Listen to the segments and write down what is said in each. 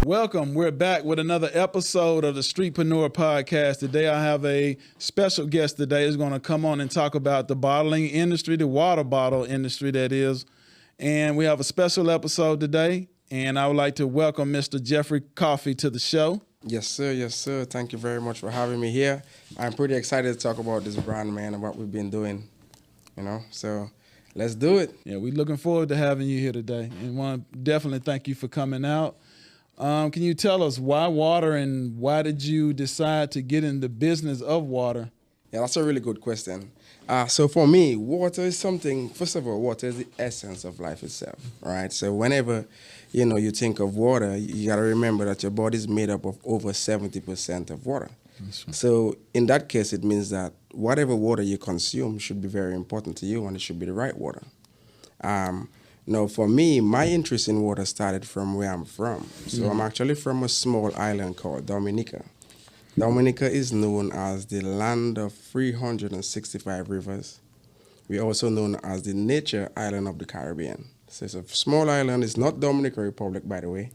Welcome. We're back with another episode of the Streetpreneur Podcast. Today I have a special guest today who's going to come on and talk about the bottling industry, the water bottle industry that is. And we have a special episode today. And I would like to welcome Mr. Jeffrey Cuffy to the show. Yes, sir. Yes, sir. Thank you very much for having me here. I'm pretty excited to talk about this brand, man, and what we've been doing, So let's do it. Yeah, we're looking forward to having you here today. And want to definitely thank you for coming out. Can you tell us why water and why did you decide to get in the business of water? Yeah, that's a really good question. So for me, water is something, first of all, water is the essence of life itself, right? So whenever, you think of water, you got to remember that your body is made up of over 70% of water. Right. So in that case, it means that whatever water you consume should be very important to you and it should be the right water. Now, for me, my interest in water started from where I'm from. So I'm actually from a small island called Dominica. Dominica is known as the land of 365 rivers. We're also known as the nature island of the Caribbean. So it's a small island. It's not Dominican Republic, by the way.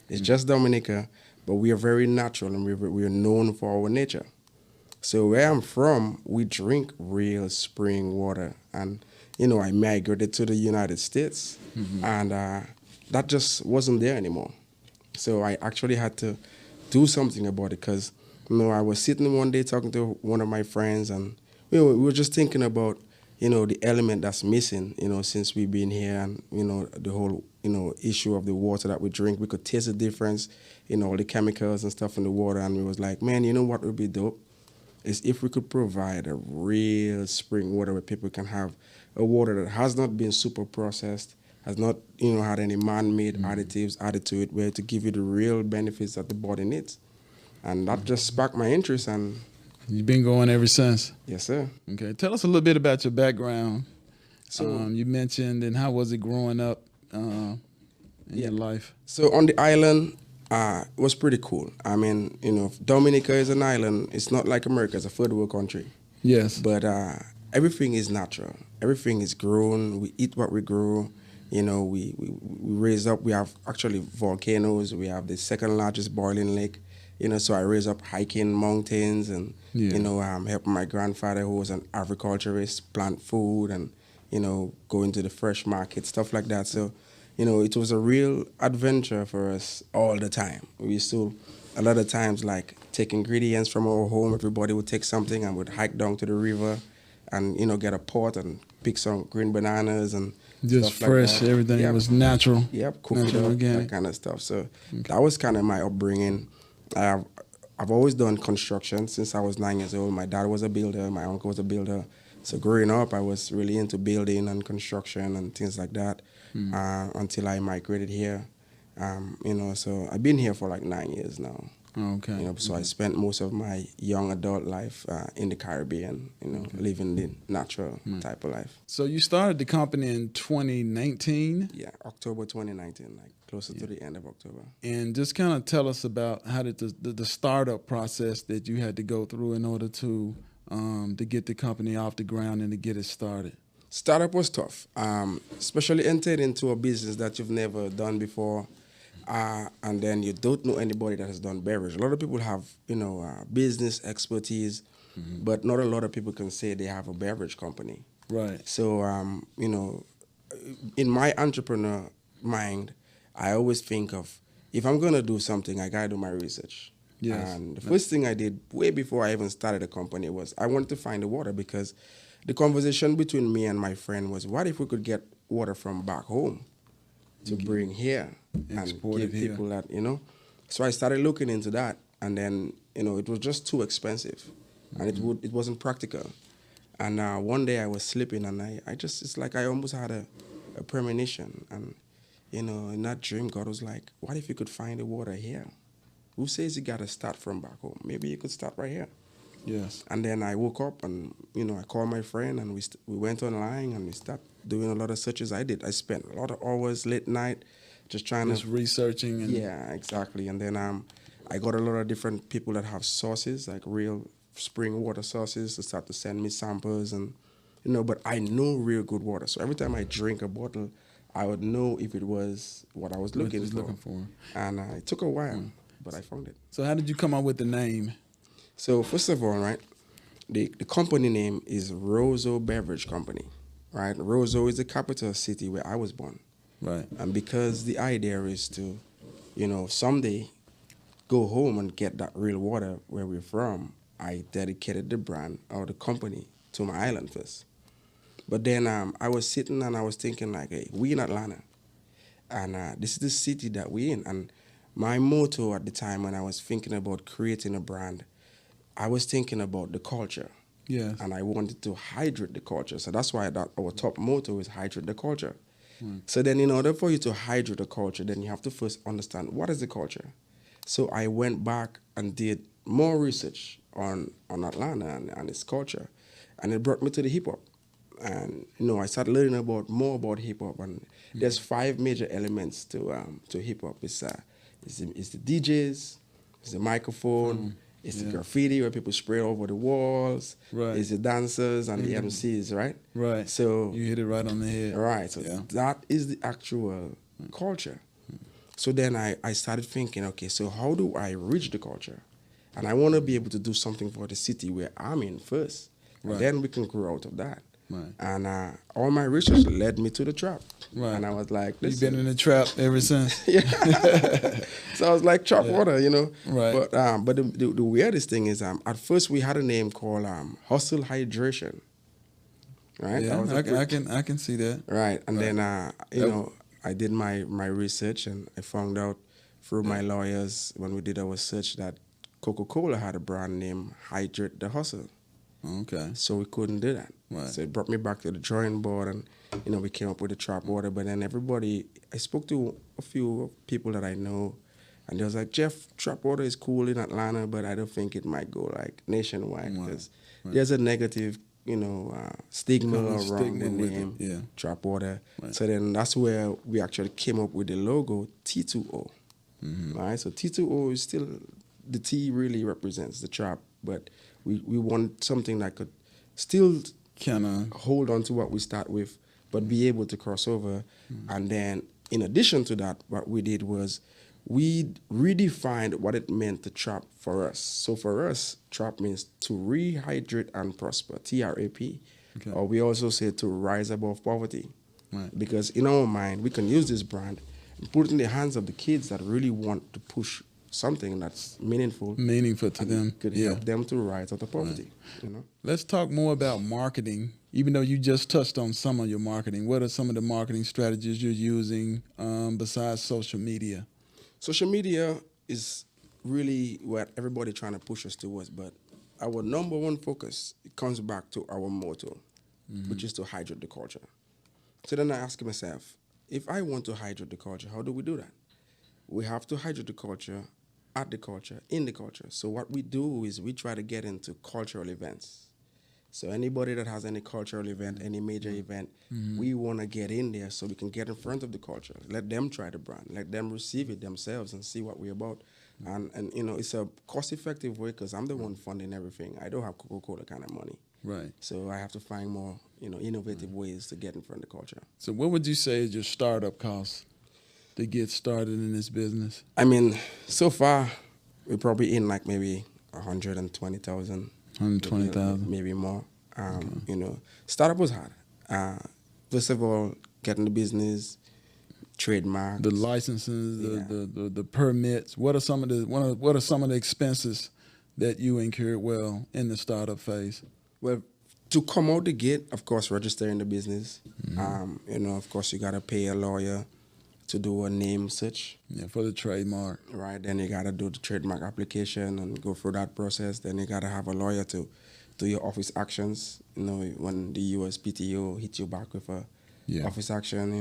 It's just Dominica, but we are very natural and we are known for our nature. So where I'm from, we drink real spring water. And I migrated to the United States, and that just wasn't there anymore. So I actually had to do something about it because, I was sitting one day talking to one of my friends, and we were just thinking about, the element that's missing, since we've been here, and, the whole, issue of the water that we drink. We could taste the difference, all the chemicals and stuff in the water, and we was like, man, what would be dope is if we could provide a real spring water where people can have a water that has not been super processed, has not, had any man-made additives added to it, where to give you the real benefits that the body needs. And that just sparked my interest. And you've been going ever since? Yes, sir. Okay. Tell us a little bit about your background. So you mentioned, and how was it growing up in your life? So on the island, it was pretty cool. I mean, Dominica is an island. It's not like America. It's a third world country. Yes. But everything is natural. Everything is grown. We eat what we grow. We raise up. We have actually volcanoes. We have the second largest boiling lake. So I raise up hiking mountains and, helping my grandfather, who was an agriculturist, plant food and, going to the fresh market, stuff like that. So, it was a real adventure for us all the time. We used to, a lot of times, take ingredients from our home. Everybody would take something and would hike down to the river and, get a pot and pick some green bananas and just stuff fresh, like that. Everything was natural. Yep, cook it up, organic. That kind of stuff. So that was kind of my upbringing. I've always done construction since I was 9 years old. My dad was a builder. My uncle was a builder. So growing up, I was really into building and construction and things like that until I migrated here. So I've been here for 9 years now. Okay. So I spent most of my young adult life in the Caribbean, living the natural type of life. So you started the company in 2019? Yeah, October 2019, closer to the end of October. And just kind of tell us about how did the startup process that you had to go through in order to get the company off the ground and to get it started. Startup was tough, especially entering into a business that you've never done before. And then you don't know anybody that has done beverage. A lot of people have, business expertise, but not a lot of people can say they have a beverage company. Right. So, in my entrepreneur mind, I always think of, if I'm going to do something, I got to do my research. Yes. And the first thing I did way before I even started the company was I wanted to find the water, because the conversation between me and my friend was, what if we could get water from back home to bring here and give people that, So I started looking into that, and then, it was just too expensive, and it wasn't practical. And one day I was sleeping, and it's like I almost had a premonition, and, in that dream, God was like, what if you could find the water here? Who says you got to start from back home? Maybe you could start right here. Yes. And then I woke up and, I called my friend and we went online and we started doing a lot of searches. I spent a lot of hours late night just trying to researching. And yeah, exactly. And then I got a lot of different people that have sources, like real spring water sources, to start to send me samples and, but I know real good water. So every time I drink a bottle, I would know if it was what I was looking for. Looking for. And it took a while, but I found it. So how did you come up with the name? So first of all, right, the company name is Roseau Beverage Company, right? Roseau is the capital city where I was born. Right. And because the idea is to, someday go home and get that real water where we're from, I dedicated the brand or the company to my island first. But then I was sitting and I was thinking like, hey, we in Atlanta. And this is the city that we're in. And my motto at the time when I was thinking about creating a brand, I was thinking about the culture. Yes. And I wanted to hydrate the culture. So that's why our top motto is hydrate the culture. So then in order for you to hydrate the culture, then you have to first understand what is the culture. So I went back and did more research on Atlanta and its culture. And it brought me to the hip hop. And I started learning more about hip hop. And there's 5 major elements to hip hop. It's the DJs, it's the microphone, it's the graffiti where people spray over the walls, right. It's the dancers and the MCs, right? Right. So you hit it right on the head. Right. So that is the actual culture. So then I started thinking, okay, so how do I reach the culture? And I want to be able to do something for the city where I'm in first. Right. And then we can grow out of that. Right. And all my research led me to the trap. Right. And I was like, you've been in the trap ever since. Yeah. So I was like, trap water, Right. But the weirdest thing is, at first we had a name called Hustle Hydration. Right. Yeah, I can see that. Right. And then I did my research and I found out through my lawyers when we did our search that Coca-Cola had a brand name, Hydrate the Hustle. Okay. So we couldn't do that. Right. So it brought me back to the drawing board and, we came up with the trap water. But then I spoke to a few people that I know and they was like, Jeff, trap water is cool in Atlanta, but I don't think it might go like nationwide because there's a negative, stigma around the name trap water. Right. So then that's where we actually came up with the logo T2O. Right. So T2O is still, the T really represents the trap, but we want something that could still kind of hold on to what we start with, but be able to cross over. And then in addition to that, what we did was we redefined what it meant to trap for us. So for us, trap means to rehydrate and prosper, TRAP. Okay. Or we also say to rise above poverty. Right. Because in our mind, we can use this brand and put it in the hands of the kids that really want to push something that's meaningful to them. Could help them to rise out of poverty. Right. Let's talk more about marketing. Even though you just touched on some of your marketing, what are some of the marketing strategies you're using besides social media? Social media is really what everybody trying to push us towards, but our number one focus, it comes back to our motto, which is to hydrate the culture. So then I ask myself, if I want to hydrate the culture, how do we do that? We have to hydrate the culture, at the culture, in the culture. So what we do is we try to get into cultural events. So anybody that has any cultural event, any major event, we want to get in there so we can get in front of the culture. Let them try the brand. Let them receive it themselves and see what we're about. And it's a cost-effective way because I'm the one funding everything. I don't have Coca-Cola kind of money. Right. So I have to find more, innovative ways to get in front of the culture. So what would you say is your startup cost to get started in this business? I mean, so far, we're probably in like maybe 120,000. 120,000. Maybe more. Startup was hard. First of all, getting the business, trademark, the licenses, the permits. What are some of the expenses that you incurred in the startup phase? Well, to come out the gate, of course, registering the business. Of course, you gotta pay a lawyer to do a name search. Yeah, for the trademark. Right, then you gotta do the trademark application and go through that process. Then you gotta have a lawyer to do your office actions. When the USPTO hits you back with a office action,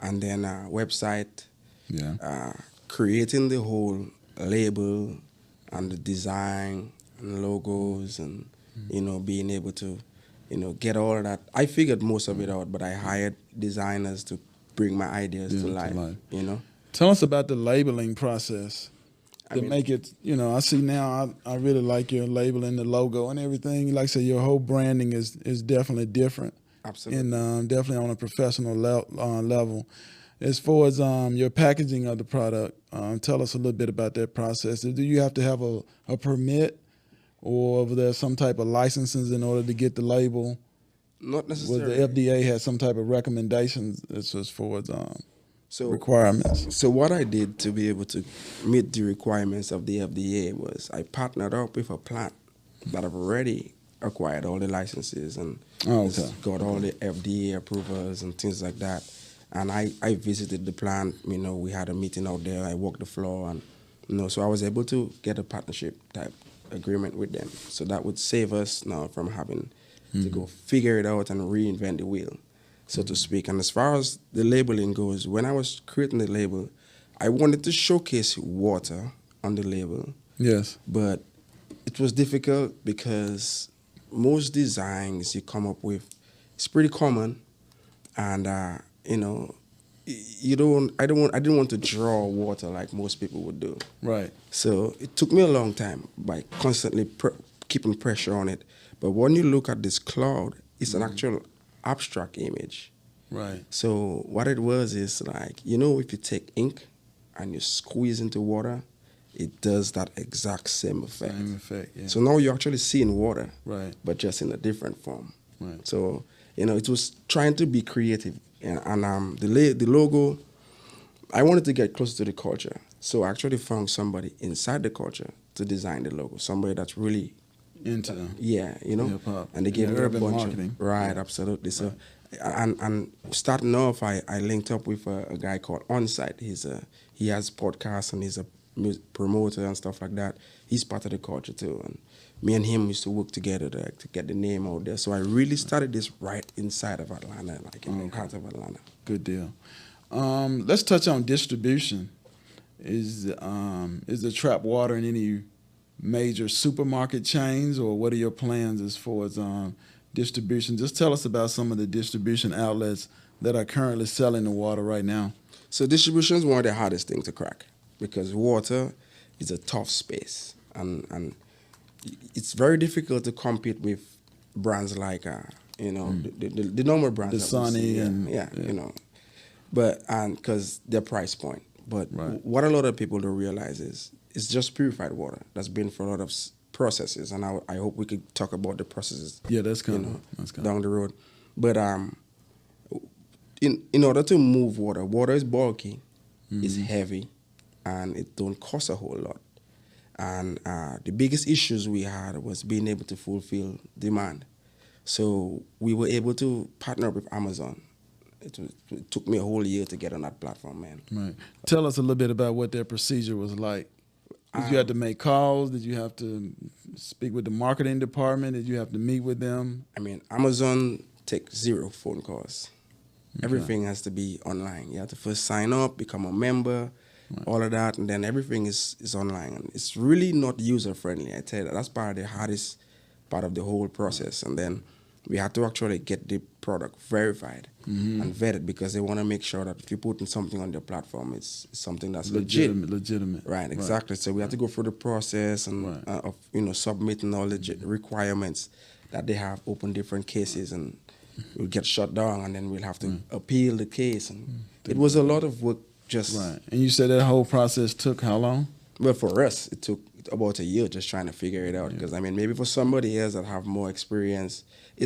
and then website. Yeah. Creating the whole label and the design and logos and being able to get all of that. I figured most of it out, but I hired designers to bring my ideas to life. Tell us about the labeling process to make it, I see now, I really like your labeling, the logo and everything. Like I said, your whole branding is definitely different. Absolutely. and definitely on a professional level. As far as your packaging of the product, tell us a little bit about that process. Do you have to have a permit, or was there some type of licenses in order to get the label? Not Was necessarily. the FDA had some type of recommendations as far as So requirements? So what I did to be able to meet the requirements of the FDA was I partnered up with a plant that have already acquired all the licenses and has got all the FDA approvals and things like that. And I visited the plant, we had a meeting out there, I walked the floor, and so I was able to get a partnership type agreement with them. So that would save us now from having to go figure it out and reinvent the wheel, so to speak. And as far as the labeling goes, when I was creating the label, I wanted to showcase water on the label. Yes. But it was difficult because most designs you come up with, it's pretty common, and I didn't want to draw water like most people would do. Right. So it took me a long time by constantly keeping pressure on it. But when you look at this cloud, it's an actual abstract image. Right. So what it was is like, if you take ink and you squeeze into water, it does that exact same effect. Same effect, yeah. So now you're actually seeing water, Right. but just in a different form. Right. So, it was trying to be creative. And the logo, I wanted to get closer to the culture. So I actually found somebody inside the culture to design the logo, somebody that's really into them. hip-hop. And they gave me a urban bunch marketing. Right, absolutely. So, and starting off, I linked up with a guy called Onsite. He has podcasts and he's a promoter and stuff like that. He's part of the culture too. And me and him used to work together to get the name out there. So I really started this right inside of Atlanta, like in the heart of Atlanta. Good deal. Let's touch on distribution. Is the Trap Water in any major supermarket chains, or what are your plans as far as distribution? Just tell us about some of the distribution outlets that are currently selling the water right now. So distribution is one of the hardest things to crack because water is a tough space, and it's very difficult to compete with brands like the normal brands. The Sunny but because their price point. But what a lot of people don't realize is it's just purified water that's been for a lot of processes, and I hope we could talk about the processes. Yeah, that's coming. That's coming down the road. But in order to move water is bulky, it's heavy, and it don't cost a whole lot. And the biggest issues we had was being able to fulfill demand. So we were able to partner with Amazon. It took me a whole year to get on that platform, man. Right. Tell us a little bit about what that procedure was like. Did you have to make calls? Did you have to speak with the marketing department? Did you have to meet with them? I mean, Amazon takes 0 phone calls. Okay. Everything has to be online. You have to first sign up, become a member, all of that, and then everything is online. And it's really not user-friendly, I tell you that. That's part of the hardest part of the whole process. And then we had to actually get the product verified and vetted, because they want to make sure that if you're putting something on their platform, it's something that's legitimate. Right, exactly. So we had to go through the process and of submitting all the requirements that they have, open different cases, and we'll get shut down, and then we'll have to appeal the case. And it was a lot of work. Right. And you said that whole process took how long? Well, for us, it took about a year just trying to figure it out. Because, maybe for somebody else that have more experience,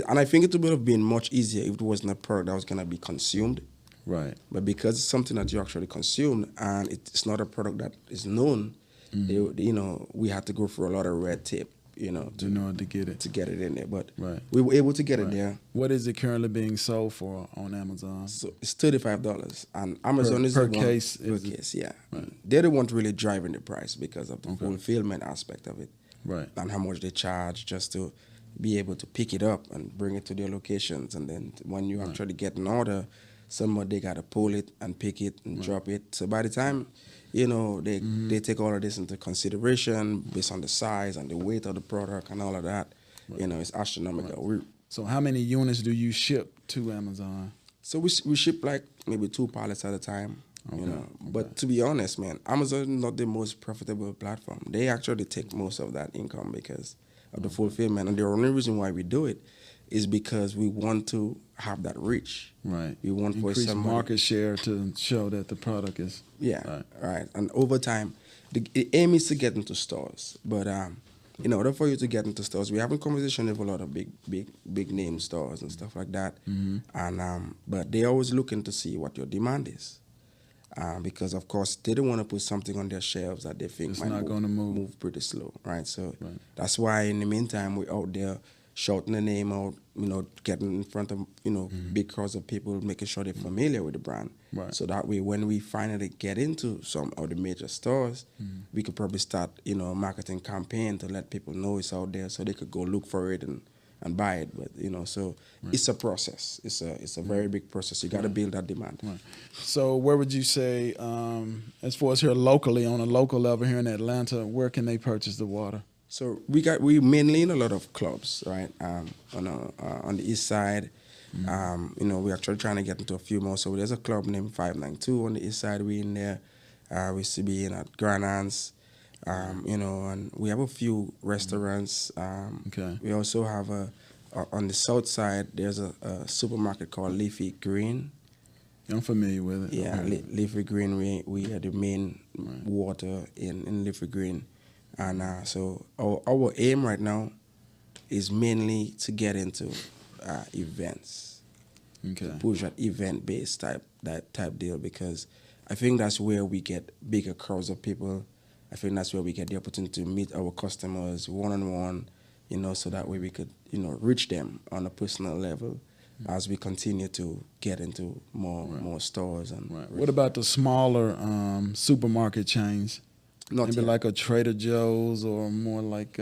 and I think it would have been much easier if it wasn't a product that was going to be consumed. Right. But because it's something that you actually consume, and it's not a product that is known, we had to go through a lot of red tape, to get it in there. But we were able to get it there. What is it currently being sold for on Amazon? So it's $35, and Amazon is per the case. Per case, yeah. Right. They're the one really driving the price because of the fulfillment aspect of it, and how much they charge just to be able to pick it up and bring it to their locations. And then when you actually get an order, somebody got to pull it and pick it and drop it. So by the time they take all of this into consideration based on the size and the weight of the product and all of that. It's astronomical. Right. So how many units do you ship to Amazon? So we ship like maybe 2 pallets at a time. But to be honest, man, Amazon is not the most profitable platform. They actually take most of that income because of the fulfillment. And the only reason why we do it is because we want to have that reach. Right. We want for increase somebody, market share to show that the product is right. And over time, the aim is to get into stores. But in order for you to get into stores, we have a conversation with a lot of big name stores and stuff like that. And but they're always looking to see what your demand is. Because of course they don't want to put something on their shelves that they think it's might not going to move pretty slow, right? So that's why in the meantime we're out there shouting the name out, getting in front of big crowds of people, making sure they're familiar with the brand. Right. So that way when we finally get into some of the major stores, we could probably start a marketing campaign to let people know it's out there, so they could go look for it and buy it. But so it's a process. It's a very big process. You got to build that demand. Right. So where would you say, as far as here locally, on a local level here in Atlanta, where can they purchase the water? So we mainly in a lot of clubs, right? On the east side, we're actually trying to get into a few more. So there's a club named 592 on the east side. We in there. We used to be in at Granans. And we have a few restaurants. We also have on the south side, there's a supermarket called Leafy Green. I'm familiar with it. Yeah, Leafy Green, we are the main water in Leafy Green. And so our aim right now is mainly to get into events. Okay. To push that event-based type deal, because I think that's where we get bigger crowds of people. I think that's where we get the opportunity to meet our customers one-on-one, so that way we could, reach them on a personal level as we continue to get into more stores. And what about the smaller supermarket chains? Maybe like a Trader Joe's or more like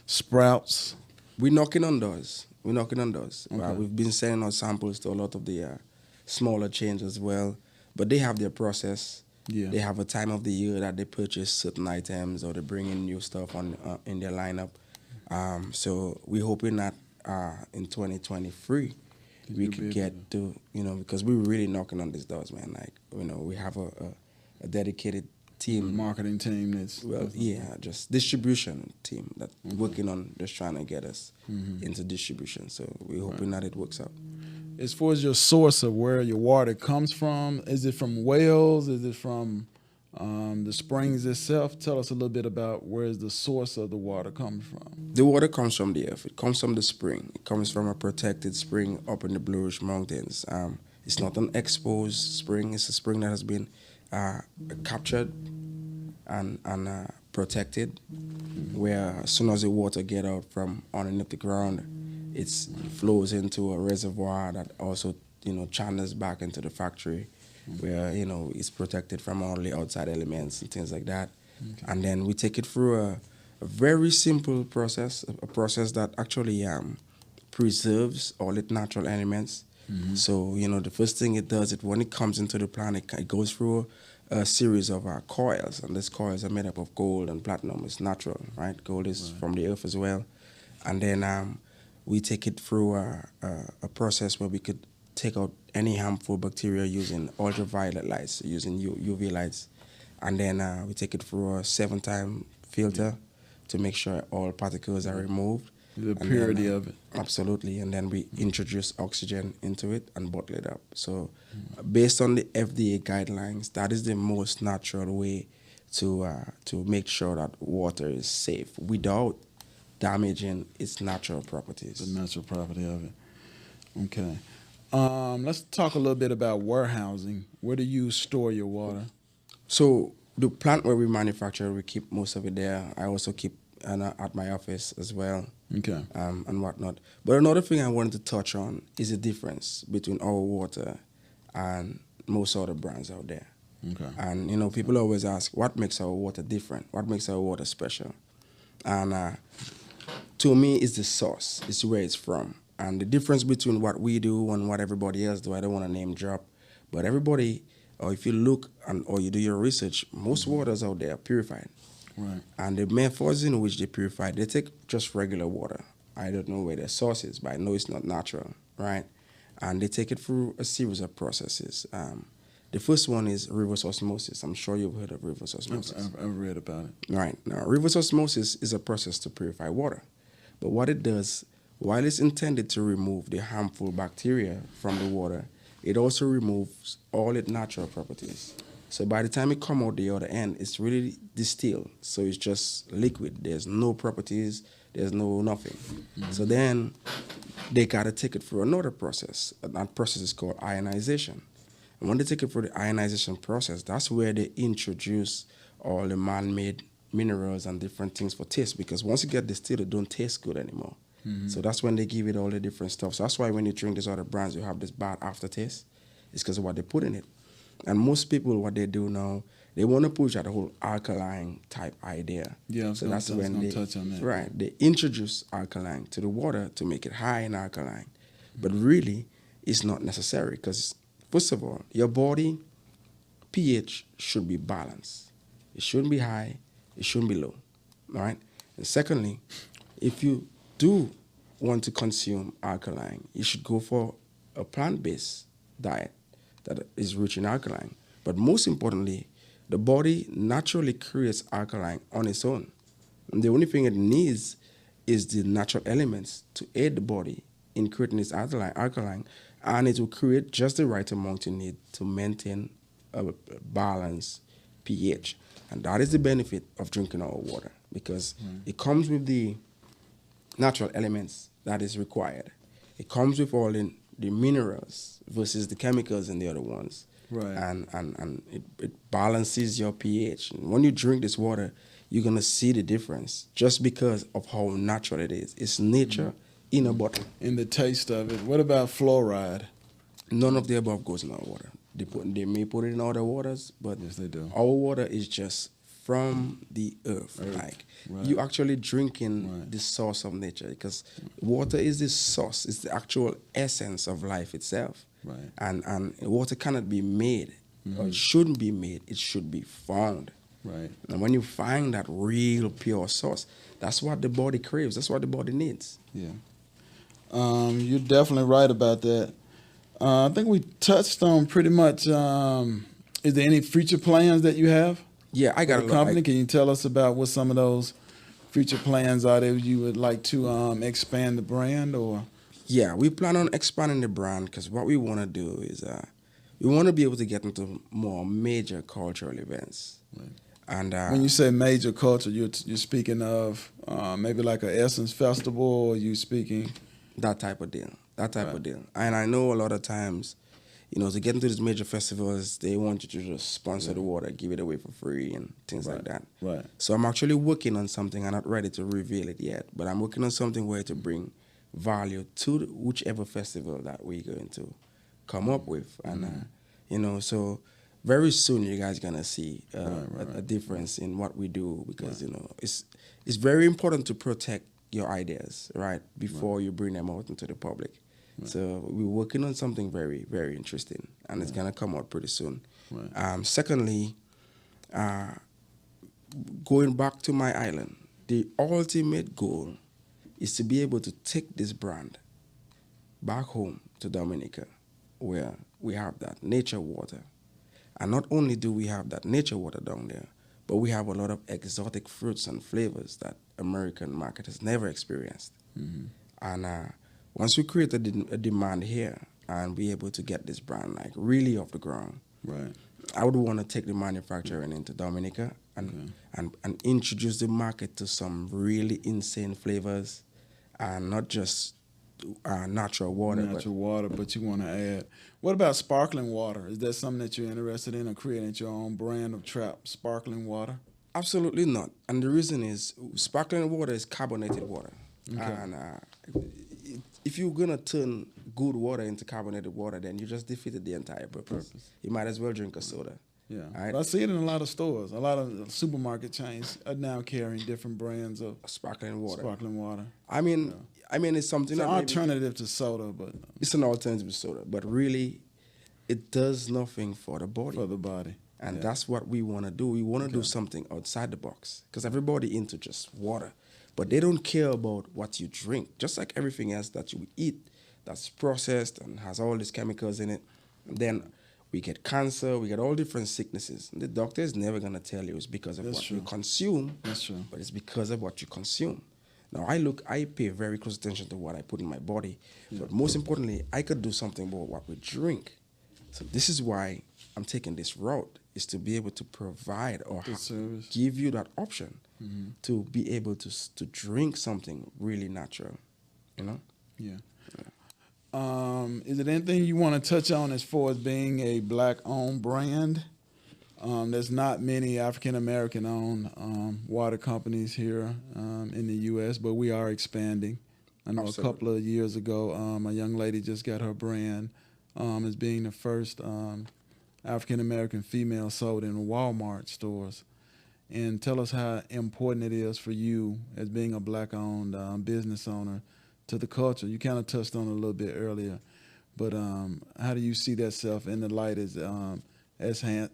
Sprouts? We're knocking on doors. Okay. We've been sending out samples to a lot of the smaller chains as well, but they have their process. Yeah. They have a time of the year that they purchase certain items or they bring in new stuff in their lineup. So we're hoping that in 2023 we could get to, because we're really knocking on these doors, man. Like, we have a dedicated team, marketing team just distribution team that's working on just trying to get us into distribution. So we're hoping that it works out. As far as your source of where your water comes from, is it from wells? Is it from the springs itself? Tell us a little bit about where is the source of the water coming from. The water comes from the earth. It comes from the spring. It comes from a protected spring up in the Blue Ridge Mountains. It's not an exposed spring. It's a spring that has been captured and protected, where as soon as the water get out from underneath the ground, it flows into a reservoir that also channels back into the factory, where it's protected from all the outside elements and things like that. Okay. And then we take it through a very simple process, a process that actually preserves all its natural elements. So the first thing it does, when it comes into the plant, it goes through a series of coils, and these coils are made up of gold and platinum. It's natural, right? Gold is from the earth as well. And then we take it through a process where we could take out any harmful bacteria using ultraviolet lights, using UV lights. And then we take it through a 7-time filter to make sure all particles are removed. The purity of it. Absolutely. And then we introduce oxygen into it and bottle it up. So based on the FDA guidelines, that is the most natural way to make sure that water is safe without damaging its natural properties. The natural property of it. Okay. Let's talk a little bit about warehousing. Where do you store your water? So the plant where we manufacture, we keep most of it there. I also keep at my office as well. Okay. And whatnot. But another thing I wanted to touch on is the difference between our water and most other brands out there. Okay. And people always ask, what makes our water different? What makes our water special? And to me, it's the source. It's where it's from. And the difference between what we do and what everybody else do, I don't want to name drop, but everybody, or if you look or you do your research, most waters out there are purified. Right. And the methods in which they purify, they take just regular water. I don't know where their source is, but I know it's not natural, right? And they take it through a series of processes. The first one is reverse osmosis. I'm sure you've heard of reverse osmosis. I've read about it. Right. Now, reverse osmosis is a process to purify water. But what it does, while it's intended to remove the harmful bacteria from the water, it also removes all its natural properties. So by the time it comes out the other end, it's really distilled. So it's just liquid. There's no properties. There's no nothing. Mm-hmm. So then they got to take it through another process. And that process is called ionization. And when they take it through the ionization process, that's where they introduce all the man-made minerals and different things for taste. Because once you get distilled, it don't taste good anymore. Mm-hmm. So that's when they give it all the different stuff. So that's why when you drink these other brands, you have this bad aftertaste. It's because of what they put in it. And most people, what they do now, they want to push that whole alkaline type idea. Yeah, so that's when they touch on that. Right, they introduce alkaline to the water to make it high in alkaline, but really, it's not necessary because first of all, your body pH should be balanced. It shouldn't be high. It shouldn't be low. All right. And secondly, if you do want to consume alkaline, you should go for a plant-based diet that is rich in alkaline. But most importantly, the body naturally creates alkaline on its own. And the only thing it needs is the natural elements to aid the body in creating its alkaline, and it will create just the right amount you need to maintain a balanced pH. And that is the benefit of drinking our water, because it comes with the natural elements that is required. It comes with all the minerals versus the chemicals in the other ones. Right. And it balances your pH. And when you drink this water, you're going to see the difference just because of how natural it is. It's nature in a bottle. In the taste of it. What about fluoride? None of the above goes in our water. They may put it in other waters, but yes, they do. Our water is just from the earth. Like you actually drinking the source of nature, because water is the source. It's the actual essence of life itself. Right. And water cannot be made, or it shouldn't be made. It should be found. Right. And when you find that real pure source, that's what the body craves. That's what the body needs. Yeah. You're definitely right about that. I think we touched on pretty much. Is there any future plans that you have? Yeah, I got a company. Can you tell us about what some of those future plans are that you would like to expand the brand, or? Yeah, we plan on expanding the brand because what we want to do is we want to be able to get into more major cultural events. Right. And when you say major culture, you're speaking of maybe like an Essence Festival, or you speaking that type of deal. That type of deal. And I know a lot of times, to get into these major festivals, they want you to just sponsor the water, give it away for free and things like that. Right. So I'm actually working on something. I'm not ready to reveal it yet, but I'm working on something where to bring value to whichever festival that we're going to come up with. And, so very soon you guys going to see a difference in what we do, because, it's very important to protect your ideas, right, before you bring them out into the public. Right. So we're working on something very, very interesting, and it's going to come out pretty soon. Right. Secondly, going back to my island, the ultimate goal is to be able to take this brand back home to Dominica, where we have that nature water. And not only do we have that nature water down there, but we have a lot of exotic fruits and flavors that American market has never experienced. Mm-hmm. And once we create a demand here and be able to get this brand like really off the ground, right, I would want to take the manufacturing into Dominica and introduce the market to some really insane flavors, and not just natural water. But you want to add. What about sparkling water? Is that something that you're interested in, or creating your own brand of trap sparkling water? Absolutely not. And the reason is sparkling water is carbonated water. Okay. And if you're going to turn good water into carbonated water, then you just defeated the entire purpose. You might as well drink a soda. Yeah, right? I see it in a lot of stores. A lot of supermarket chains are now carrying different brands of sparkling water. I mean, it's something. It's an alternative to soda, but it's an alternative to soda. But really, it does nothing for the body. And that's what we want to do. We want to do something outside the box, because everybody into just water, but they don't care about what you drink. Just like everything else that you eat, that's processed and has all these chemicals in it, then we get cancer, we get all different sicknesses. The doctor is never going to tell you it's because of what you consume. That's true. But it's because of what you consume. Now I pay very close attention to what I put in my body, but most importantly, I could do something about what we drink. So this is why I'm taking this route, is to be able to provide or give you that option to be able to drink something really natural, you know? Yeah. Is it anything you want to touch on as far as being a black-owned brand? There's not many African-American-owned water companies here in the U.S., but we are expanding. I know a couple of years ago, a young lady just got her brand as being the first African-American female sold in Walmart stores. And tell us how important it is for you as being a black-owned business owner to the culture. You kind of touched on it a little bit earlier, but how do you see that self in the light as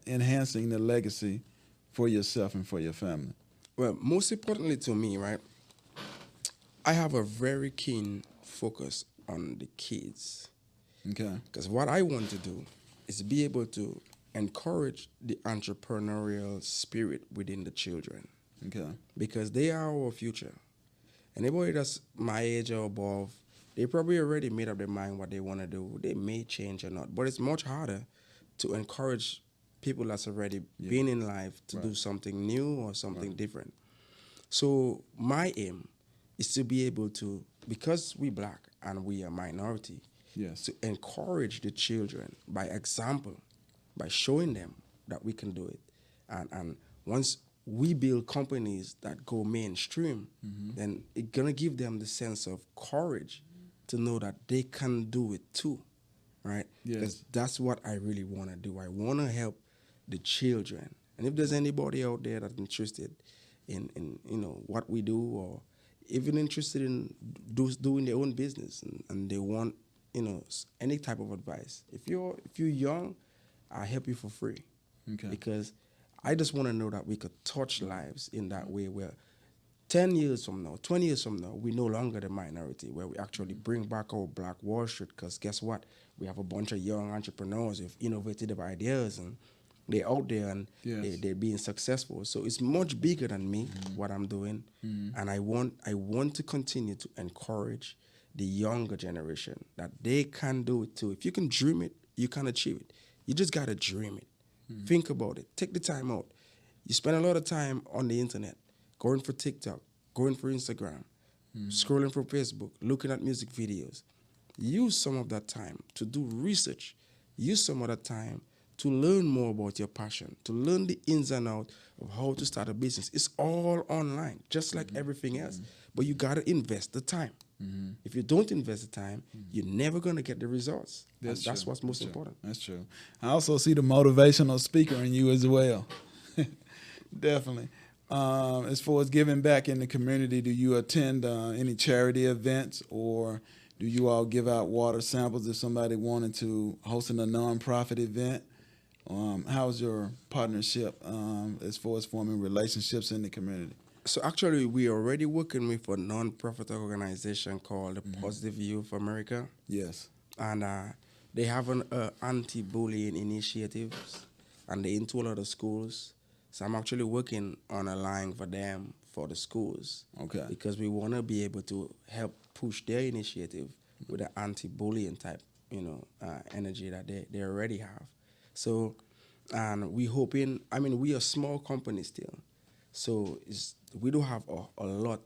enhancing the legacy for yourself and for your family? Well, most importantly to me, right, I have a very keen focus on the kids. Okay. Because what I want to do is be able to encourage the entrepreneurial spirit within the children. Okay. Because they are our future. Anybody that's my age or above, they probably already made up their mind what they want to do. They may change or not, but it's much harder to encourage people that's already been in life to do something new or something different. So my aim is to be able to, because we black and we are minority, to encourage the children by example, by showing them that we can do it. And once we build companies that go mainstream, then it's going to give them the sense of courage to know that they can do it too, right? Because that's what I really want to do. I want to help the children. And if there's anybody out there that's interested in what we do, or even interested in doing their own business, and they want any type of advice, if you're young, I'll help you for free. Okay. Because I just want to know that we could touch lives in that way where 10 years from now, 20 years from now, we're no longer the minority, where we actually bring back our Black Wall Street, because guess what? We have a bunch of young entrepreneurs with innovative ideas, and they're out there and they're being successful. So it's much bigger than me, what I'm doing. And I want to continue to encourage the younger generation that they can do it too. If you can dream it, you can achieve it. You just got to dream it. Think about it. Take the time out. You spend a lot of time on the internet, going for TikTok, going for Instagram, scrolling for Facebook, looking at music videos. Use some of that time to do research. Use some of that time to learn more about your passion, to learn the ins and outs of how to start a business. It's all online, just like everything else. But you got to invest the time. If you don't invest the time, you're never going to get the results. That's what's most important. That's true. I also see the motivational speaker in you as well. Definitely. As far as giving back in the community, do you attend any charity events, or do you all give out water samples if somebody wanted to host a nonprofit event? How's your partnership as far as forming relationships in the community? So actually, we're already working with a non-profit organization called the Positive Youth America. Yes. And they have an anti-bullying initiatives, and they're into a lot of schools. So I'm actually working on a line for them for the schools. Okay. Because we want to be able to help push their initiative with the anti-bullying type, energy that they already have. So, and we hoping, we are a small company still. So we don't have a lot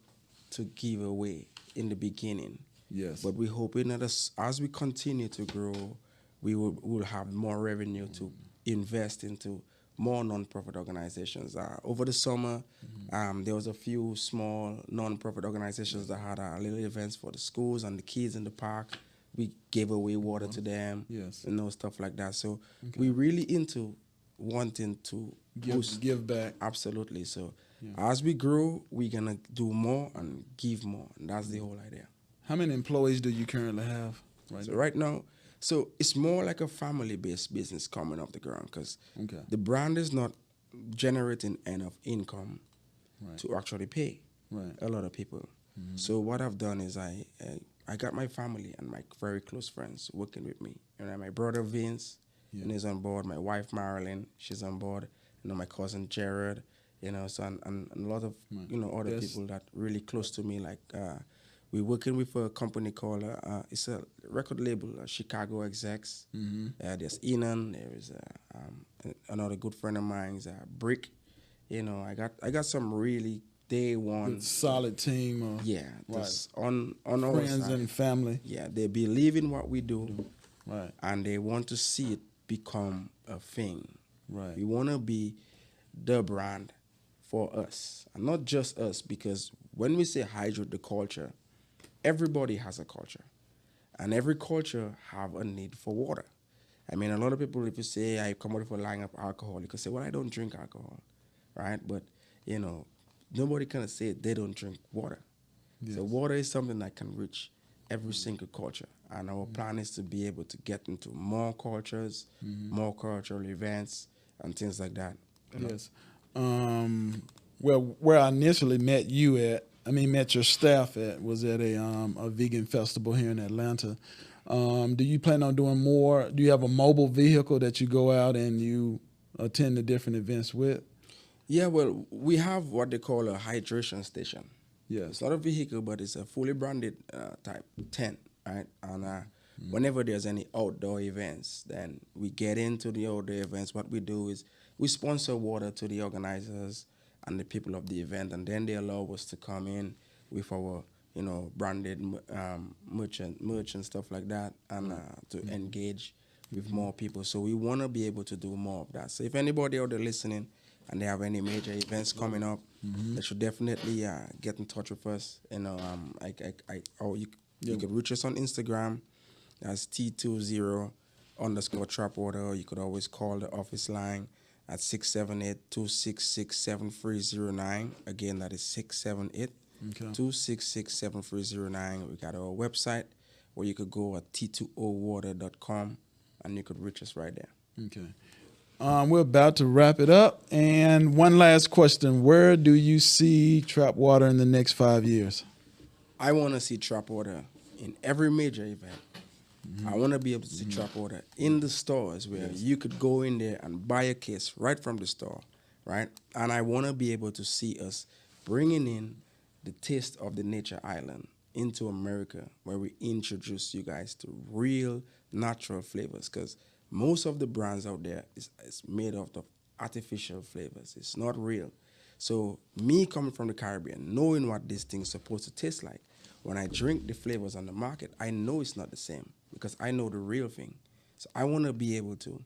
to give away in the beginning. Yes. But we're hoping that as we continue to grow, we'll have more revenue to invest into more non-profit organizations. Over the summer, there was a few small non-profit organizations that had little events for the schools and the kids in the park. We gave away water to them, stuff like that. So we're really into wanting to give back. Absolutely. So as we grow, we're going to do more and give more. And that's the whole idea. How many employees do you currently have right now? So it's more like a family-based business coming off the ground, because the brand is not generating enough income to actually pay a lot of people. So what I've done is I got my family and my very close friends working with me. My brother Vince, and he's on board. My wife Marilyn, she's on board. My cousin Jared, you know. So and a lot of other people that really close to me, like we're working with a company called it's a record label, Chicago Execs. There's Enon. There is another good friend of mine's Brooke. You know, I got some really day one good, solid team. Right. On our friends side. And family. Yeah, they believe in what we do. Right. And they want to see it become a thing. Right. We want to be the brand for us, and not just us, because when we say hydrate the culture, everybody has a culture, and every culture have a need for water. I mean, a lot of people, if you say I come out for line up alcohol, you can say, well, I don't drink alcohol, right? But, you know, nobody can say they don't drink water. Yes. So water is something that can reach every single culture. And our plan is to be able to get into more cultures, more cultural events, and things like that. Yes. Well, where I initially met your staff at, was at a vegan festival here in Atlanta. Do you plan on doing more? Do you have a mobile vehicle that you go out and you attend the different events with? Yeah, well, we have what they call a hydration station. Yes. It's not a vehicle, but it's a fully branded type tent, right? And whenever there's any outdoor events, then we get into the outdoor events. What we do is we sponsor water to the organizers and the people of the event, and then they allow us to come in with our, branded merch and stuff like that, and to engage with more people. So we want to be able to do more of that. So if anybody out there listening and they have any major events coming up, they should definitely get in touch with us. You could reach us on Instagram. That's T20_Trap Water. Or you could always call the office line at 678-266-7309. Again, that is 678-266-7309. We got our website where you could go at t2owater.com and you could reach us right there. Okay. We're about to wrap it up. And one last question. Where do you see Trap Water in the next 5 years? I want to see Trap Water in every major event. I want to be able to see Trap Water in the stores where you could go in there and buy a case right from the store, right? And I want to be able to see us bringing in the taste of the nature island into America, where we introduce you guys to real natural flavors, because most of the brands out there is made out of artificial flavors. It's not real. So me coming from the Caribbean, knowing what this thing's supposed to taste like, when I drink the flavors on the market, I know it's not the same because I know the real thing. So I want to be able to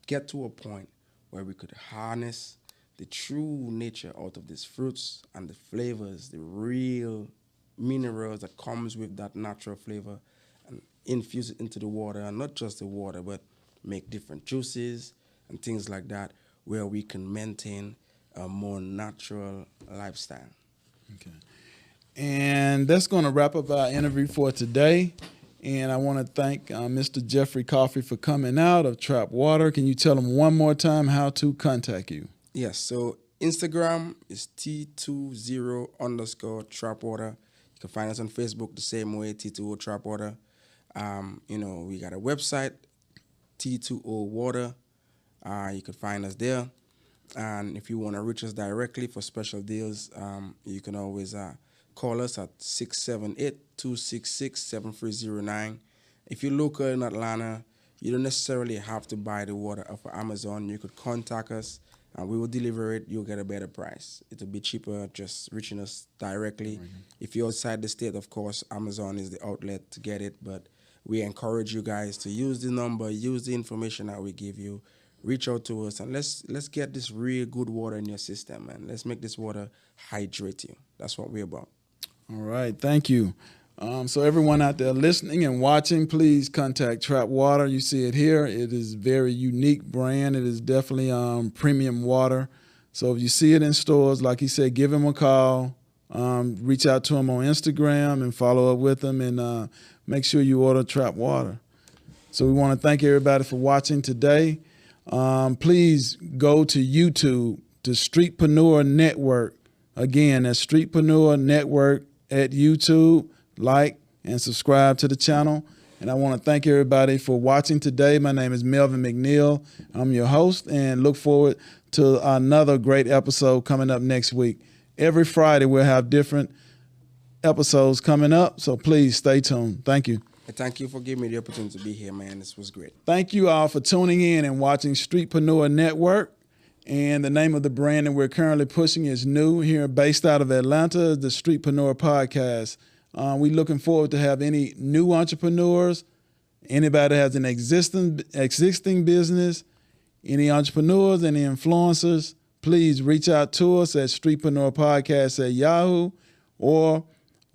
get to a point where we could harness the true nature out of these fruits and the flavors, the real minerals that comes with that natural flavor, and infuse it into the water, and not just the water, but make different juices and things like that, where we can maintain a more natural lifestyle. Okay. And that's going to wrap up our interview for today. And I want to thank Mr. Jeffrey Cuffy for coming out of Trap Water. Can you tell them one more time how to contact you? Yes, so Instagram is T20_Trap Water. You can find us on Facebook the same way, T20 Trap Water. We got a website, T20Water. You can find us there. And if you want to reach us directly for special deals, you can always call us at 678-266-7309. If you're local in Atlanta, you don't necessarily have to buy the water off of Amazon. You could contact us, and we will deliver it. You'll get a better price. It'll be cheaper just reaching us directly. Mm-hmm. If you're outside the state, of course, Amazon is the outlet to get it. But we encourage you guys to use the number, use the information that we give you. Reach out to us, and let's get this real good water in your system, and let's make this water hydrate you. That's what we're about. All right, thank you. So everyone out there listening and watching, please contact Trap Water. You see it here. It is a very unique brand. It is definitely premium water. So if you see it in stores, like he said, give him a call. Reach out to him on Instagram and follow up with him, and make sure you order Trap Water. So we want to thank everybody for watching today. Please go to YouTube, to Streetpreneur Network. Again, that's Streetpreneur Network at YouTube. Like and subscribe to the channel. And I want to thank everybody for watching today. My name is Melvin McNeil. I'm your host, and look forward to another great episode coming up next week. Every Friday, we'll have different episodes coming up, so please stay tuned. Thank you. Thank you for giving me the opportunity to be here, man. This was great. Thank you all for tuning in and watching Streetpreneur Network. And the name of the brand that we're currently pushing is new here, based out of Atlanta, the Streetpreneur Podcast. We're looking forward to have any new entrepreneurs, anybody that has an existing business, any entrepreneurs, any influencers, please reach out to us at Streetpreneur Podcast at Yahoo, or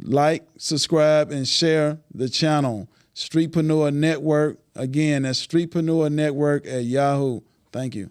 like, subscribe, and share the channel. Streetpreneur Network. Again, that's Streetpreneur Network at Yahoo. Thank you.